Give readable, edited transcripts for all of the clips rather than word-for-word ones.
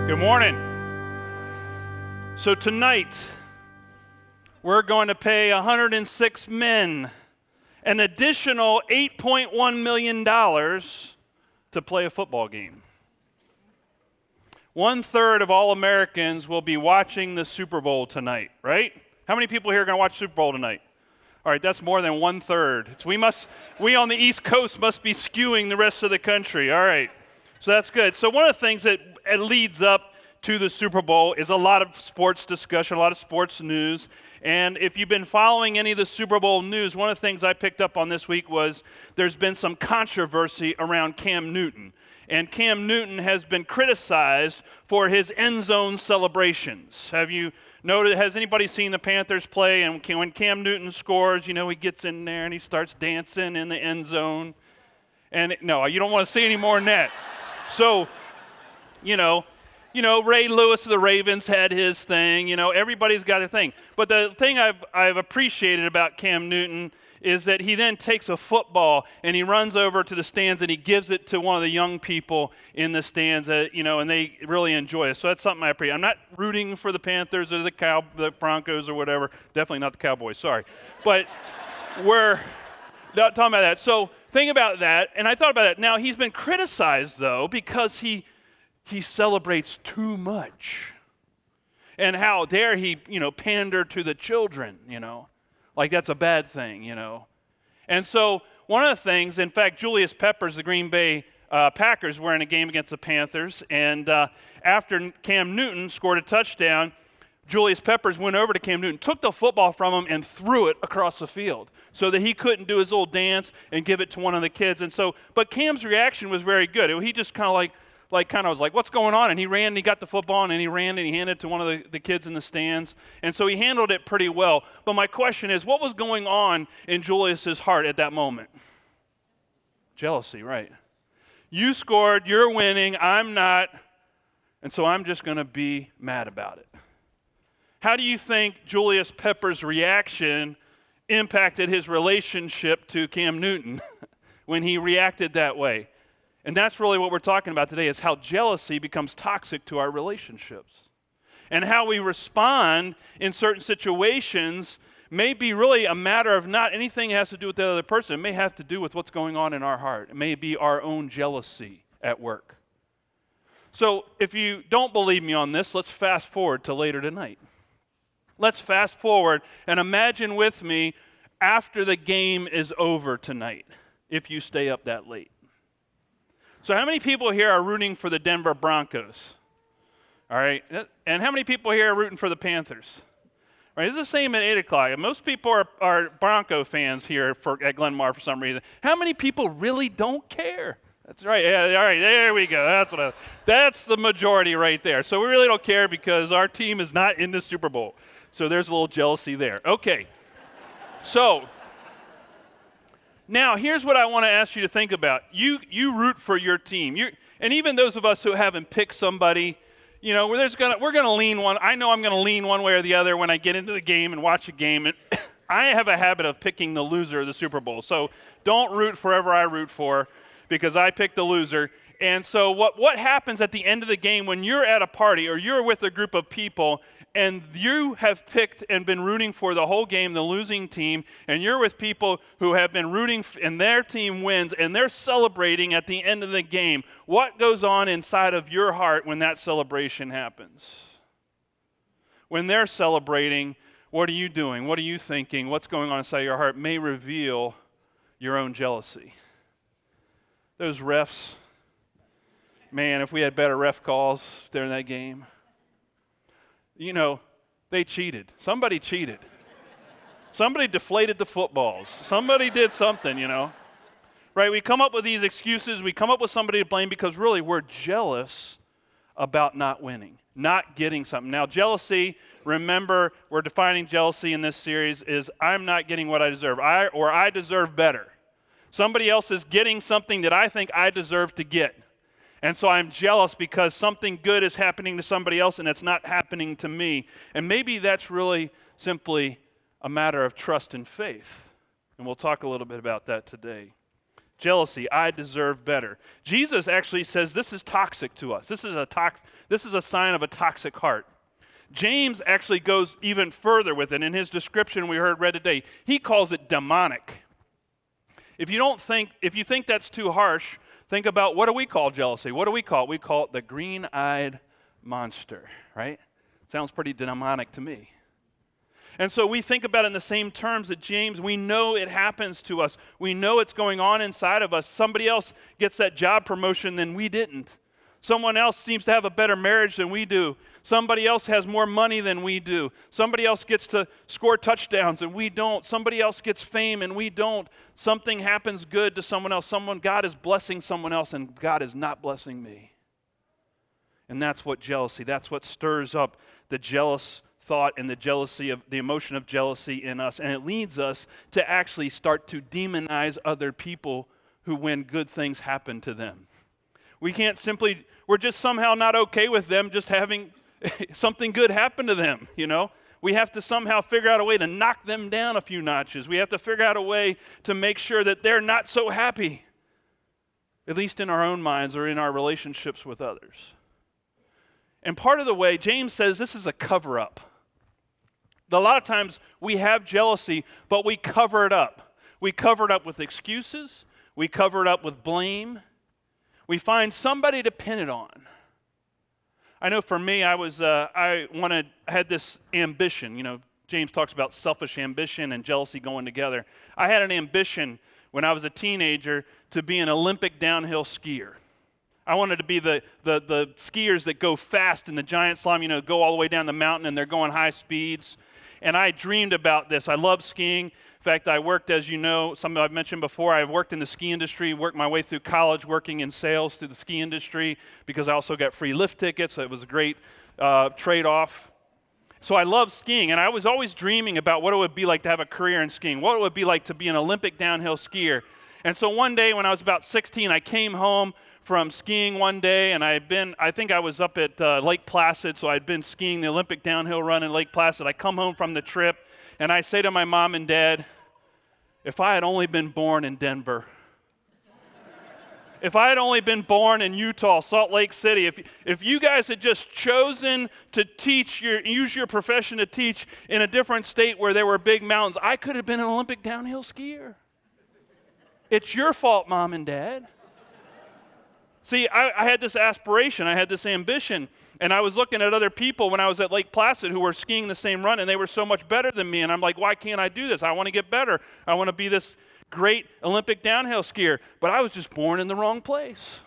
Good morning. So tonight, we're going to pay 106 men an additional $8.1 million to play a football game. 1/3 of all Americans will be watching the Super Bowl tonight, right? How many people here are going to watch Super Bowl tonight? All right, that's more than 1/3. We on the East Coast must be skewing the rest of the country. All right, so that's good. So one of the things that leads up to the Super Bowl is a lot of sports discussion, a lot of sports news. And if you've been following any of the Super Bowl news, one of the things I picked up on this week was there's been some controversy around Cam Newton. And Cam Newton has been criticized for his end zone celebrations. Have you noted, has anybody seen the Panthers play? And when Cam Newton scores, he gets in there and he starts dancing in the end zone. And no, you don't want to see any more than that. So, Ray Lewis of the Ravens had his thing. Everybody's got a thing. But the thing I've appreciated about Cam Newton is that he then takes a football and he runs over to the stands and he gives it to one of the young people in the stands, and they really enjoy it. So that's something I appreciate. I'm not rooting for the Panthers or the Broncos or whatever. Definitely not the Cowboys, sorry. But we're not talking about that. So think about that, and I thought about that. Now, he's been criticized, though, because he celebrates too much. And how dare he, pander to the children, like that's a bad thing, And so one of the things, in fact, Julius Peppers, the Green Bay Packers, were in a game against the Panthers, and after Cam Newton scored a touchdown, Julius Peppers went over to Cam Newton, took the football from him, and threw it across the field so that he couldn't do his little dance and give it to one of the kids. And so, but Cam's reaction was very good. He just kind of was like, what's going on? And he ran and he got the football and he ran and he handed it to one of the kids in the stands. And so he handled it pretty well. But my question is, what was going on in Julius's heart at that moment? Jealousy, right? You scored, you're winning, I'm not, and so I'm just going to be mad about it. How do you think Julius Pepper's reaction impacted his relationship to Cam Newton when he reacted that way? And that's really what we're talking about today, is how jealousy becomes toxic to our relationships. And how we respond in certain situations may be really a matter of not anything that has to do with the other person. It may have to do with what's going on in our heart. It may be our own jealousy at work. So if you don't believe me on this, let's fast forward to later tonight. Let's fast forward and imagine with me after the game is over tonight, if you stay up that late. So how many people here are rooting for the Denver Broncos? All right. And how many people here are rooting for the Panthers? All right. It's the same at 8 o'clock. Most people are Bronco fans here at Glenmar for some reason. How many people really don't care? That's right. Yeah, all right. There we go. That's the majority right there. So we really don't care because our team is not in the Super Bowl. So there's a little jealousy there. Okay. So now, here's what I want to ask you to think about. You root for your team. And even those of us who haven't picked somebody, we're going to lean one. I know I'm going to lean one way or the other when I get into the game and watch a game. And I have a habit of picking the loser of the Super Bowl. So don't root for whoever I root for because I pick the loser. And so what happens at the end of the game when you're at a party or you're with a group of people and you have picked and been rooting for the whole game, the losing team, and you're with people who have been rooting and their team wins and they're celebrating at the end of the game, what goes on inside of your heart when that celebration happens? When they're celebrating, what are you doing? What are you thinking? What's going on inside your heart may reveal your own jealousy. Those refs, man, if we had better ref calls during that game. They cheated. Somebody cheated. Somebody deflated the footballs. Somebody did something, Right? We come up with these excuses. We come up with somebody to blame because really we're jealous about not winning, not getting something. Now, jealousy, remember, we're defining jealousy in this series is I'm not getting what I deserve. I deserve better. Somebody else is getting something that I think I deserve to get. And so I'm jealous because something good is happening to somebody else and it's not happening to me. And maybe that's really simply a matter of trust and faith. And we'll talk a little bit about that today. Jealousy, I deserve better. Jesus actually says this is toxic to us. This is a sign of a toxic heart. James actually goes even further with it. In his description we read today, he calls it demonic. If you think that's too harsh, think about, what do we call jealousy? What do we call it? We call it the green-eyed monster, right? Sounds pretty demonic to me. And so we think about it in the same terms that James, we know it happens to us. We know it's going on inside of us. Somebody else gets that job promotion than we didn't. Someone else seems to have a better marriage than we do. Somebody else has more money than we do. Somebody else gets to score touchdowns and we don't. Somebody else gets fame and we don't. Something happens good to someone else. God is blessing someone else and God is not blessing me. And that's what that's what stirs up the jealous thought and the emotion of jealousy in us. And it leads us to actually start to demonize other people when good things happen to them. We're just somehow not okay with them just having something good happen to them, you know. We have to somehow figure out a way to knock them down a few notches. We have to figure out a way to make sure that they're not so happy, at least in our own minds or in our relationships with others. And part of the way, James says this is a cover-up. A lot of times we have jealousy, but we cover it up. We cover it up with excuses. We cover it up with blame. We find somebody to pin it on. I know for me, I had this ambition. You know, James talks about selfish ambition and jealousy going together. I had an ambition when I was a teenager to be an Olympic downhill skier. I wanted to be the skiers that go fast in the giant slalom, you know, go all the way down the mountain and they're going high speeds. And I dreamed about this. I love skiing. In fact, I worked, as you know, something I've mentioned before, I've worked in the ski industry, worked my way through college working in sales through the ski industry because I also got free lift tickets, so it was a great trade-off. So I love skiing, and I was always dreaming about what it would be like to have a career in skiing, what it would be like to be an Olympic downhill skier. And so one day when I was about 16, I came home from skiing one day, and I think I was up at Lake Placid, so I'd been skiing the Olympic downhill run in Lake Placid. I come home from the trip, and I say to my mom and dad, if I had only been born in Denver, if I had only been born in Utah, Salt Lake City, if you guys had just chosen to use your profession to teach in a different state where there were big mountains, I could have been an Olympic downhill skier. It's your fault, Mom and Dad. See, I had this aspiration, I had this ambition, and I was looking at other people when I was at Lake Placid who were skiing the same run, and they were so much better than me, and I'm like, why can't I do this? I want to get better. I want to be this great Olympic downhill skier, but I was just born in the wrong place.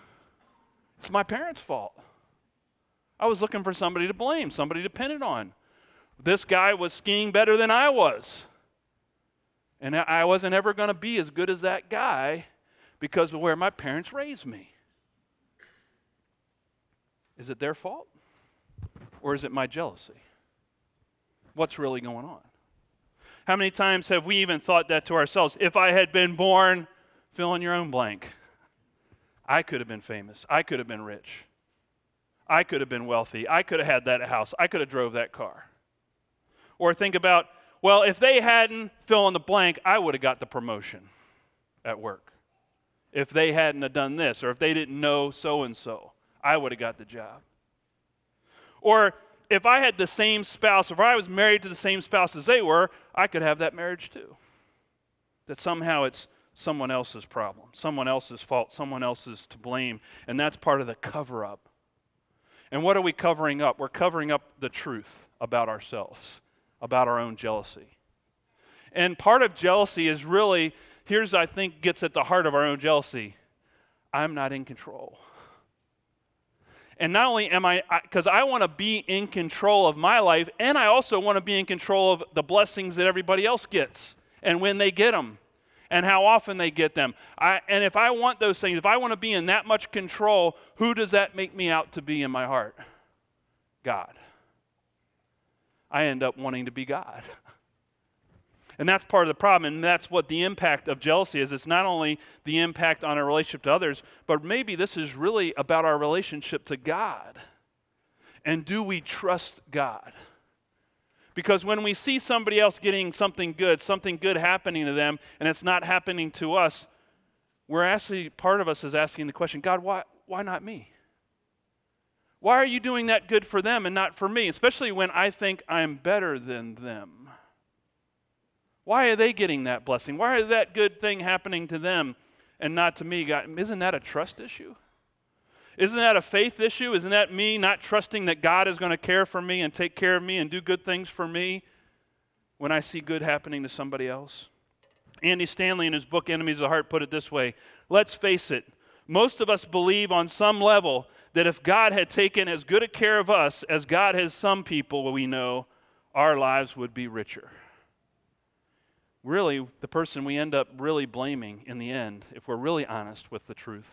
It's my parents' fault. I was looking for somebody to blame, somebody to pin it on. This guy was skiing better than I was, and I wasn't ever going to be as good as that guy because of where my parents raised me. Is it their fault? Or is it my jealousy? What's really going on? How many times have we even thought that to ourselves? If I had been born, fill in your own blank. I could have been famous. I could have been rich. I could have been wealthy. I could have had that house. I could have drove that car. Or think about, well, if they hadn't fill in the blank, I would have got the promotion at work. If they hadn't have done this, or if they didn't know so-and-so, I would have got the job. Or if I had the same spouse, if I was married to the same spouse as they were, I could have that marriage too. That somehow it's someone else's problem, someone else's fault, someone else's to blame, and that's part of the cover-up. And what are we covering up? We're covering up the truth about ourselves, about our own jealousy. And part of jealousy is really, I think, gets at the heart of our own jealousy. I'm not in control. And not only am because I want to be in control of my life, and I also want to be in control of the blessings that everybody else gets, and when they get them, and how often they get them. And if I want those things, if I want to be in that much control, who does that make me out to be in my heart? God. I end up wanting to be God. And that's part of the problem, and that's what the impact of jealousy is. It's not only the impact on our relationship to others, but maybe this is really about our relationship to God. And do we trust God? Because when we see somebody else getting something good happening to them, and it's not happening to us, part of us is asking the question, God, why not me? Why are you doing that good for them and not for me? Especially when I think I'm better than them. Why are they getting that blessing? Why is that good thing happening to them and not to me? God, isn't that a trust issue? Isn't that a faith issue? Isn't that me not trusting that God is going to care for me and take care of me and do good things for me when I see good happening to somebody else? Andy Stanley in his book, Enemies of the Heart, put it this way. Let's face it, most of us believe on some level that if God had taken as good a care of us as God has some people we know, our lives would be richer. Really, the person we end up really blaming in the end, if we're really honest with the truth,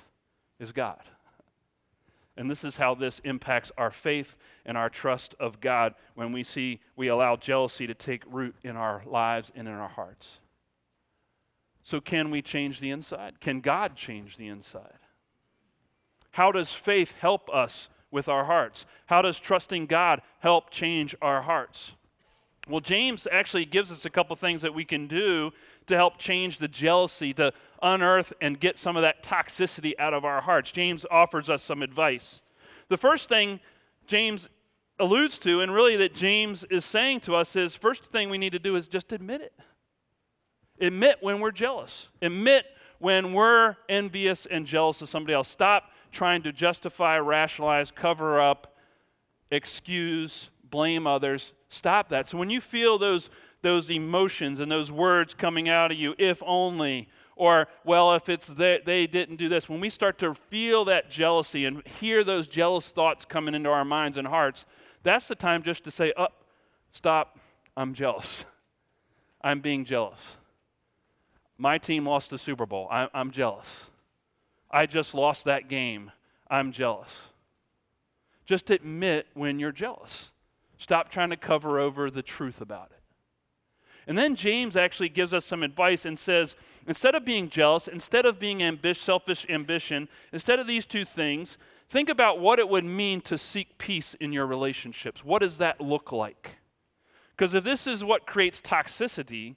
is God. And this is how this impacts our faith and our trust of God when we allow jealousy to take root in our lives and in our hearts. So can we change the inside? Can God change the inside? How does faith help us with our hearts? How does trusting God help change our hearts? Well, James actually gives us a couple things that we can do to help change the jealousy, to unearth and get some of that toxicity out of our hearts. James offers us some advice. The first thing James alludes to, and really that James is saying to us, is first thing we need to do is just admit it. Admit when we're jealous. Admit when we're envious and jealous of somebody else. Stop trying to justify, rationalize, cover up, excuse, blame others. Stop that. So when you feel those emotions and those words coming out of you, if only, or, well, if it's they didn't do this, when we start to feel that jealousy and hear those jealous thoughts coming into our minds and hearts, that's the time just to say, stop, I'm jealous. I'm being jealous. My team lost the Super Bowl. I'm jealous. I just lost that game. I'm jealous. Just admit when you're jealous. Stop trying to cover over the truth about it. And then James actually gives us some advice and says, instead of being jealous, instead of being selfish ambition, instead of these two things, think about what it would mean to seek peace in your relationships. What does that look like? Because if this is what creates toxicity,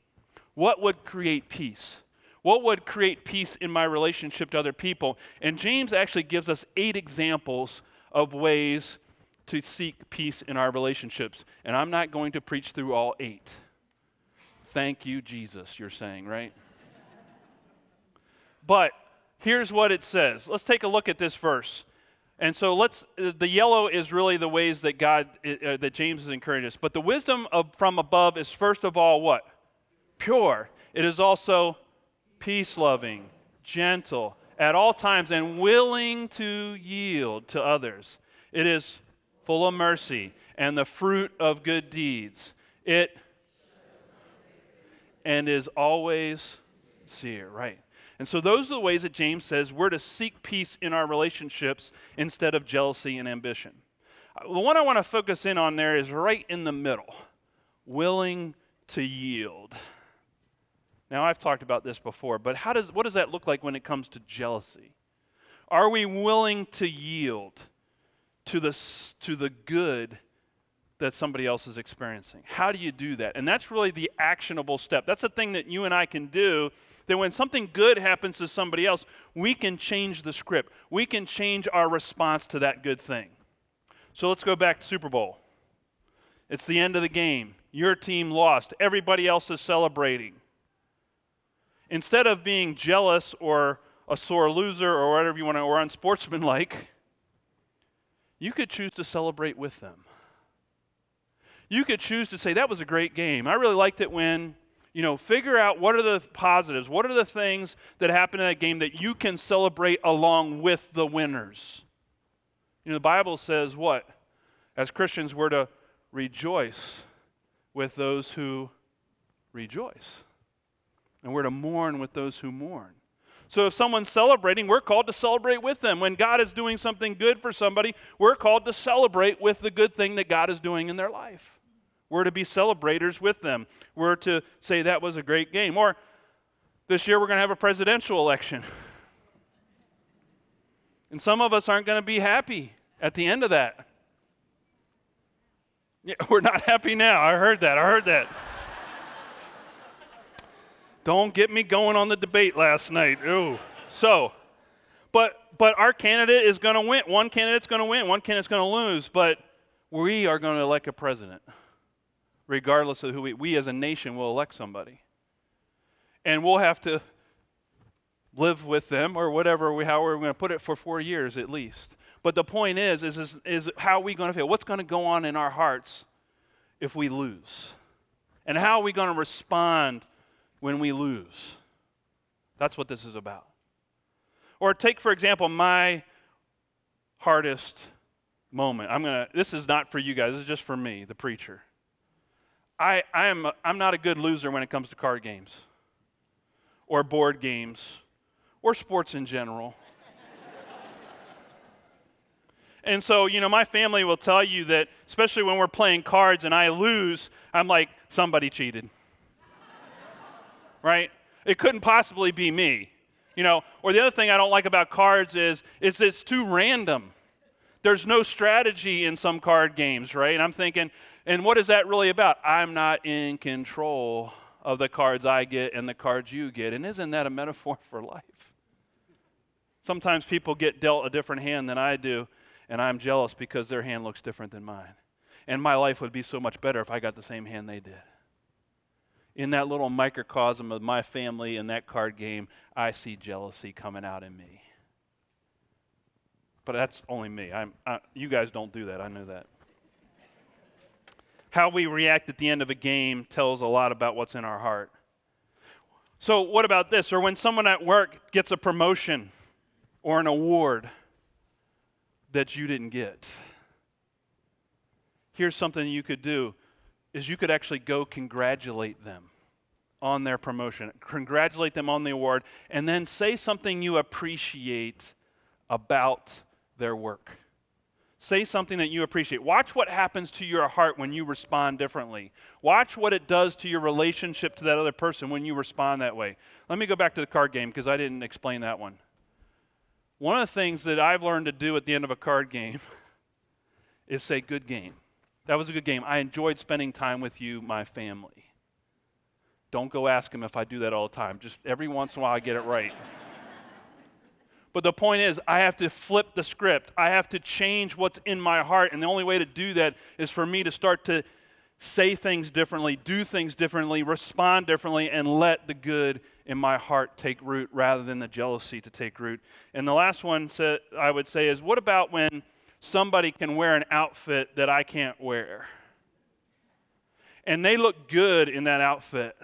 what would create peace? What would create peace in my relationship to other people? And James actually gives us 8 examples of ways to seek peace in our relationships. And I'm not going to preach through all 8. Thank you, Jesus, you're saying, right? But here's what it says. Let's take a look at this verse. And so the yellow is really the ways that that James is encouraging us. But the wisdom from above is first of all what? Pure. It is also peace-loving, gentle, at all times, and willing to yield to others. It is full of mercy and the fruit of good deeds. And is always sincere, right? And so those are the ways that James says we're to seek peace in our relationships instead of jealousy and ambition. The one I want to focus in on there is right in the middle, willing to yield. Now, I've talked about this before, but what does that look like when it comes to jealousy? Are we willing to yield to the good that somebody else is experiencing? How do you do that? And that's really the actionable step. That's the thing that you and I can do, that when something good happens to somebody else, we can change the script. We can change our response to that good thing. So let's go back to Super Bowl. It's the end of the game. Your team lost. Everybody else is celebrating. Instead of being jealous or a sore loser or whatever you want to, or unsportsmanlike, you could choose to celebrate with them. You could choose to say, that was a great game. I really liked it when, figure out what are the positives, what are the things that happened in that game that you can celebrate along with the winners. The Bible says what? As Christians, we're to rejoice with those who rejoice. And we're to mourn with those who mourn. So if someone's celebrating, we're called to celebrate with them. When God is doing something good for somebody, we're called to celebrate with the good thing that God is doing in their life. We're to be celebrators with them. We're to say that was a great game. Or this year we're going to have a presidential election. And some of us aren't going to be happy at the end of that. Yeah, we're not happy now. I heard that. Don't get me going on the debate last night. Ooh. So, but our candidate is going to win. One candidate's going to win. One candidate's going to lose. But we are going to elect a president, regardless of who we as a nation will elect somebody, and we'll have to live with them or whatever however we're going to put it for 4 years at least. But the point is how are we going to feel? What's going to go on in our hearts if we lose? And how are we going to respond when we lose? That's what this is about. Or take, for example, my hardest moment. This is not for you guys, this is just for me, the preacher. I'm not a good loser when it comes to card games or board games or sports in general. And so, my family will tell you that, especially when we're playing cards and I lose, I'm like, somebody cheated. Right? It couldn't possibly be me. Or the other thing I don't like about cards is it's too random. There's no strategy in some card games, right? And I'm thinking, and what is that really about? I'm not in control of the cards I get and the cards you get. And isn't that a metaphor for life? Sometimes people get dealt a different hand than I do, and I'm jealous because their hand looks different than mine. And my life would be so much better if I got the same hand they did. In that little microcosm of my family and that card game, I see jealousy coming out in me. But that's only me. You guys don't do that. I know that. How we react at the end of a game tells a lot about what's in our heart. So what about this? Or when someone at work gets a promotion or an award that you didn't get. Here's something you could do, is you could actually go congratulate them on their promotion. Congratulate them on the award, and then say something you appreciate about their work. Say something that you appreciate. Watch what happens to your heart when you respond differently. Watch what it does to your relationship to that other person when you respond that way. Let me go back to the card game because I didn't explain that one. One of the things that I've learned to do at the end of a card game is say, good game. That was a good game. I enjoyed spending time with you, my family. Don't go ask them if I do that all the time. Just every once in a while I get it right. But the point is, I have to flip the script. I have to change what's in my heart. And the only way to do that is for me to start to say things differently, do things differently, respond differently, and let the good in my heart take root rather than the jealousy to take root. And the last one I would say is, what about when somebody can wear an outfit that I can't wear? And they look good in that outfit.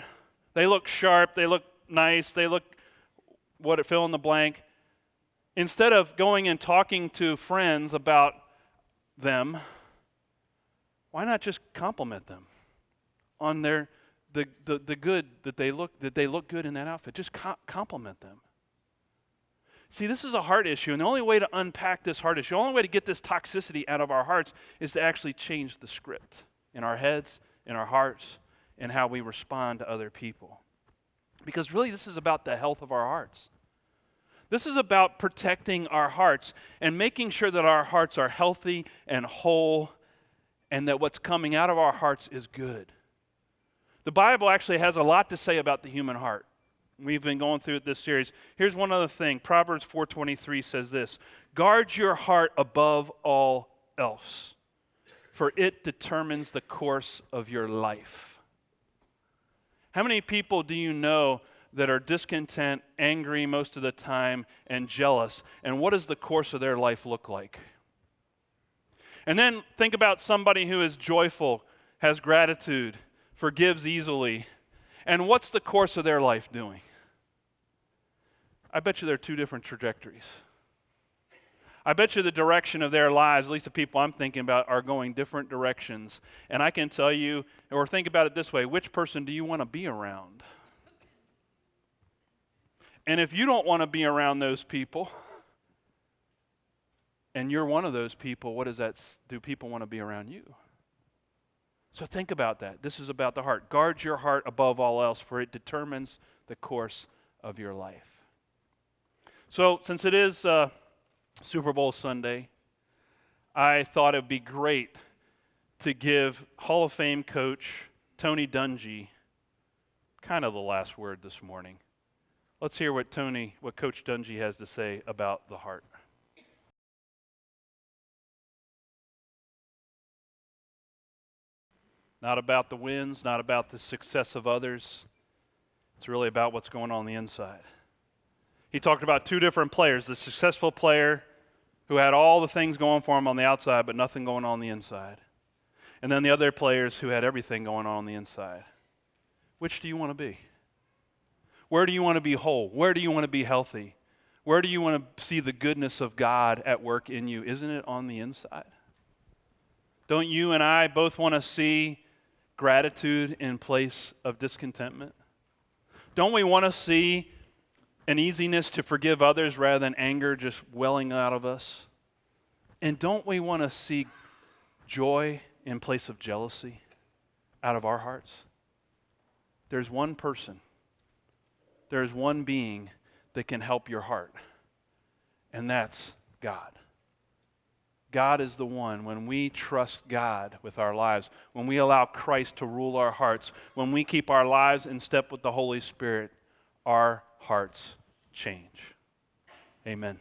They look sharp, they look nice, they look fill in the blank. Instead of going and talking to friends about them, why not just compliment them on the good that they look good in that outfit? Just compliment them. See, this is a heart issue, and the only way to unpack this heart issue, the only way to get this toxicity out of our hearts is to actually change the script in our heads, in our hearts, and how we respond to other people. Because really, this is about the health of our hearts. This is about protecting our hearts and making sure that our hearts are healthy and whole and that what's coming out of our hearts is good. The Bible actually has a lot to say about the human heart. We've been going through this series. Here's one other thing. Proverbs 4:23 says this, guard your heart above all else, for it determines the course of your life. How many people do you know that are discontent, angry most of the time, and jealous? And what does the course of their life look like? And then think about somebody who is joyful, has gratitude, forgives easily. And what's the course of their life doing? I bet you there are two different trajectories. I bet you the direction of their lives, at least the people I'm thinking about, are going different directions. And I can tell you, or think about it this way, which person do you want to be around? And if you don't want to be around those people, and you're one of those people, what does that do? People want to be around you. So think about that. This is about the heart. Guard your heart above all else, for it determines the course of your life. So since it is Super Bowl Sunday, I thought it would be great to give Hall of Fame coach Tony Dungy kind of the last word this morning. Let's hear what Coach Dungy has to say about the heart. Not about the wins, not about the success of others. It's really about what's going on the inside. He talked about two different players, the successful player who had all the things going for him on the outside but nothing going on the inside. And then the other players who had everything going on the inside. Which do you want to be? Where do you want to be whole? Where do you want to be healthy? Where do you want to see the goodness of God at work in you? Isn't it on the inside? Don't you and I both want to see gratitude in place of discontentment? Don't we want to see an easiness to forgive others rather than anger just welling out of us? And don't we want to see joy in place of jealousy out of our hearts? There's one person, there's one being that can help your heart, and that's God. God is the one. When we trust God with our lives, when we allow Christ to rule our hearts, when we keep our lives in step with the Holy Spirit, our hearts change. Amen.